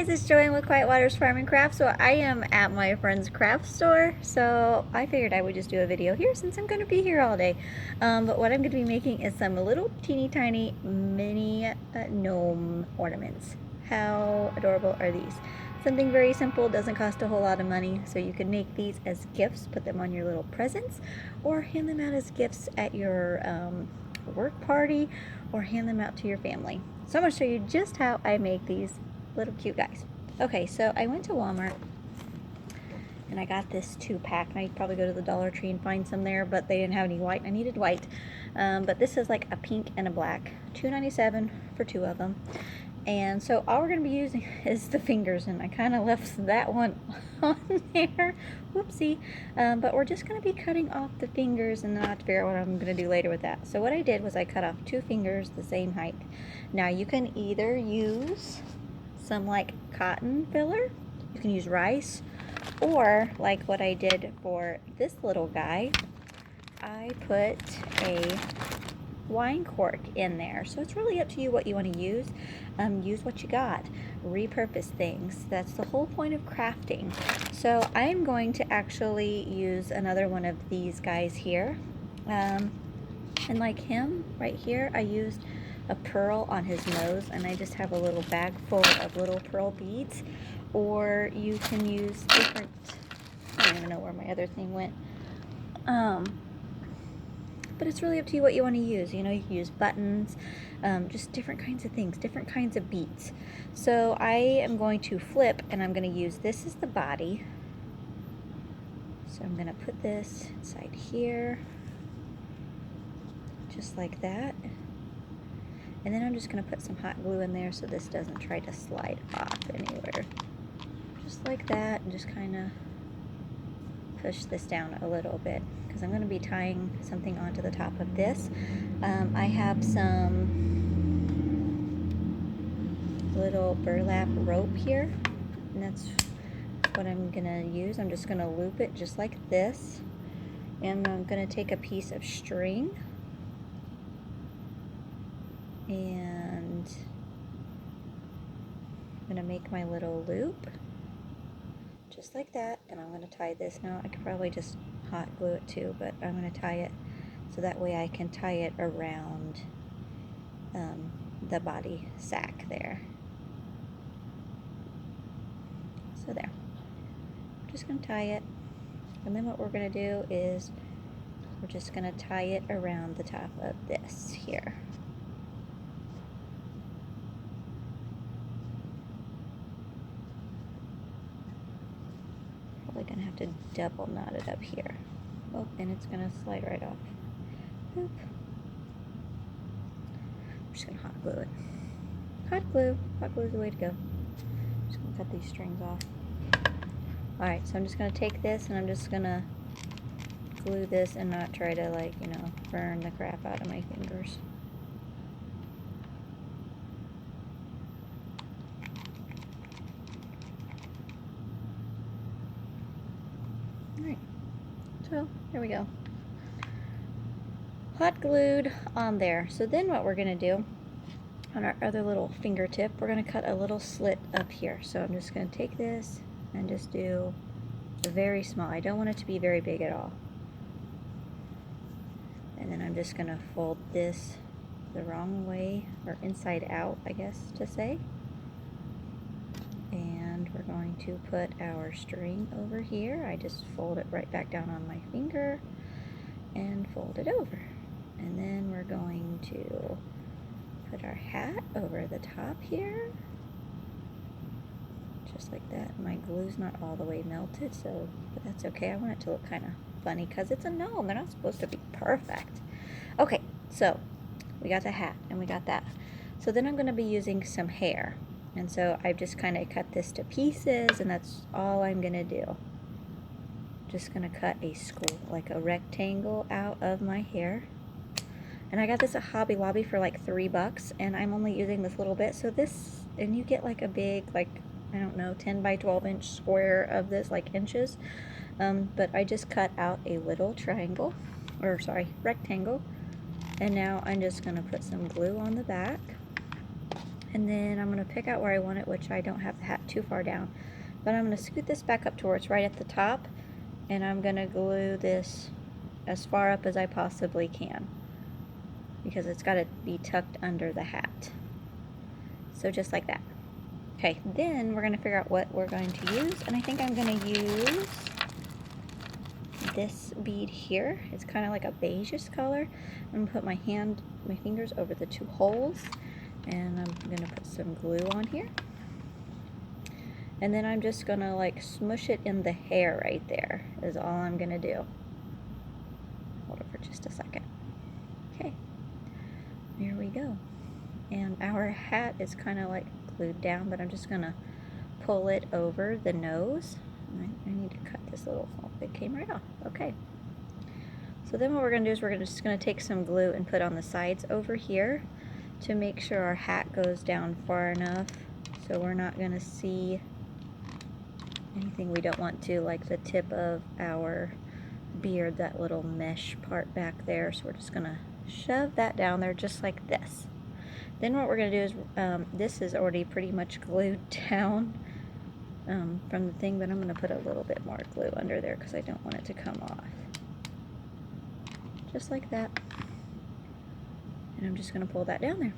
guys, it's Joanne with Quiet Waters Farm and Craft. So I am at my friend's craft store, so I figured I would just do a video here since I'm going to be here all day. But what I'm going to be making is some little teeny tiny mini gnome ornaments. How adorable are these? Something very simple, doesn't cost a whole lot of money, so you can make these as gifts, put them on your little presents, or hand them out as gifts at your work party, or hand them out to your family. So I'm going to show you just how I make these little cute guys. Okay, so I went to Walmart and I got this 2-pack. Now you'd probably go to the Dollar Tree and find some there, but they didn't have any white and I needed white. But this is like a pink and a black. $2.97 for 2 of them. And so all we're going to be using is the fingers, and I kind of left that one on there. Whoopsie. But we're just going to be cutting off the fingers, and then I'll have to figure out what I'm going to do later with that. So what I did was I cut off 2 fingers the same height. Now you can either use some like cotton filler, you can use rice, or like what I did for this little guy, I put a wine cork in there. So it's really up to you what you want to use. Use what you got. Repurpose things. That's the whole point of crafting. So I'm going to actually use another one of these guys here. And like him right here, I used a pearl on his nose, and I just have a little bag full of little pearl beads. Or you can use different, I don't even know where my other thing went. But it's really up to you what you want to use. You know, you can use buttons, just different kinds of things, different kinds of beads. So I am going to flip, and I'm going to use this as the body. So I'm going to put this inside here, just like that. And then I'm just going to put some hot glue in there so this doesn't try to slide off anywhere. Just like that, and just kind of push this down a little bit, because I'm going to be tying something onto the top of this. I have some little burlap rope here, and that's what I'm going to use. I'm just going to loop it just like this, and I'm going to take a piece of string and I'm going to make my little loop just like that, and I'm going to tie this. Now I could probably just hot glue it too, but I'm going to tie it so that way I can tie it around the body sack there. So there. I'm just going to tie it, and then what we're going to do is we're just going to tie it around the top of this here. Probably going to have to double knot it up here. Oh, and it's going to slide right off. Boop. I'm just going to hot glue it. Hot glue is the way to go. Just going to cut these strings off. Alright, so I'm just going to take this and I'm just going to glue this and not try to, like, you know, burn the crap out of my fingers. Alright, so there we go. Hot glued on there. So then what we're going to do on our other little fingertip, we're going to cut a little slit up here. So I'm just going to take this and just do a very small. I don't want it to be very big at all. And then I'm just going to fold this the wrong way, or inside out, I guess to say. And we're going to put our string over here. I just fold it right back down on my finger and fold it over. And then we're going to put our hat over the top here, just like that. My glue's not all the way melted, so but that's okay. I want it to look kind of funny because it's a gnome. They're not supposed to be perfect. Okay, so we got the hat and we got that. So then I'm going to be using some hair, and so I've just kind of cut this to pieces, and that's all I'm going to do. Just going to cut a square, like a rectangle out of my hair. And I got this at Hobby Lobby for like $3, and I'm only using this little bit. So this, and you get like a big, like, I don't know, 10 by 12 inch square of this, like inches. But I just cut out a little triangle, or sorry, rectangle. And now I'm just going to put some glue on the back. And then I'm going to pick out where I want it, which I don't have the hat too far down. But I'm going to scoot this back up to where it's right at the top, and I'm going to glue this as far up as I possibly can, because it's got to be tucked under the hat. So just like that. Okay, then we're going to figure out what we're going to use, and I think I'm going to use this bead here. It's kind of like a beigeish color. I'm going to put my fingers over the two holes, and I'm going to put some glue on here. And then I'm just going to like smush it in the hair right there is all I'm going to do. Hold it for just a second. Okay, there we go. And our hat is kind of like glued down, but I'm just going to pull it over the nose. I need to cut this little, oh, it came right off. Okay. So then what we're going to do is we're just going to take some glue and put on the sides over here to make sure our hat goes down far enough so we're not going to see anything we don't want to, like the tip of our beard, that little mesh part back there. So we're just going to shove that down there just like this. Then what we're going to do is, this is already pretty much glued down from the thing, but I'm going to put a little bit more glue under there because I don't want it to come off. Just like that. And I'm just going to pull that down there.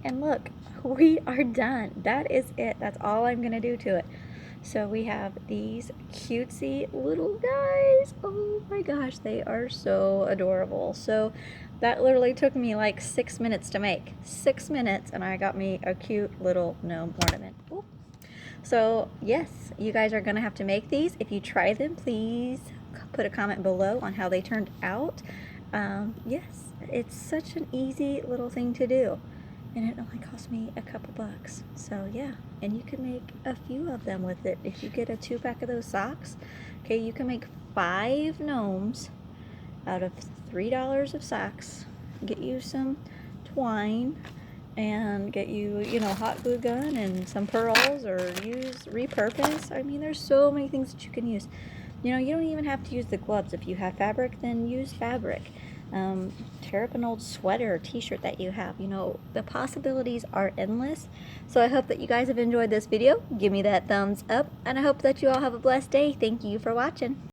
And look, we are done. That is it. That's all I'm going to do to it. So we have these cutesy little guys. Oh my gosh, they are so adorable. So that literally took me like 6 minutes to make. 6 minutes, and I got me a cute little gnome ornament. Ooh. So yes, you guys are gonna have to make these. If you try them, please put a comment below on how they turned out. Yes, it's such an easy little thing to do. And it only cost me a couple bucks. So yeah, and you can make a few of them with it. If you get a 2-pack of those socks, okay, you can make 5 gnomes out of $3 of socks. Get you some twine and get you, hot glue gun and some pearls, or repurpose. I mean, there's so many things that you can use. You don't even have to use the gloves. If you have fabric, then use fabric. Tear up an old sweater or t-shirt that you have. The possibilities are endless. So I hope that you guys have enjoyed this video. Give me that thumbs up, and I hope that you all have a blessed day. Thank you for watching.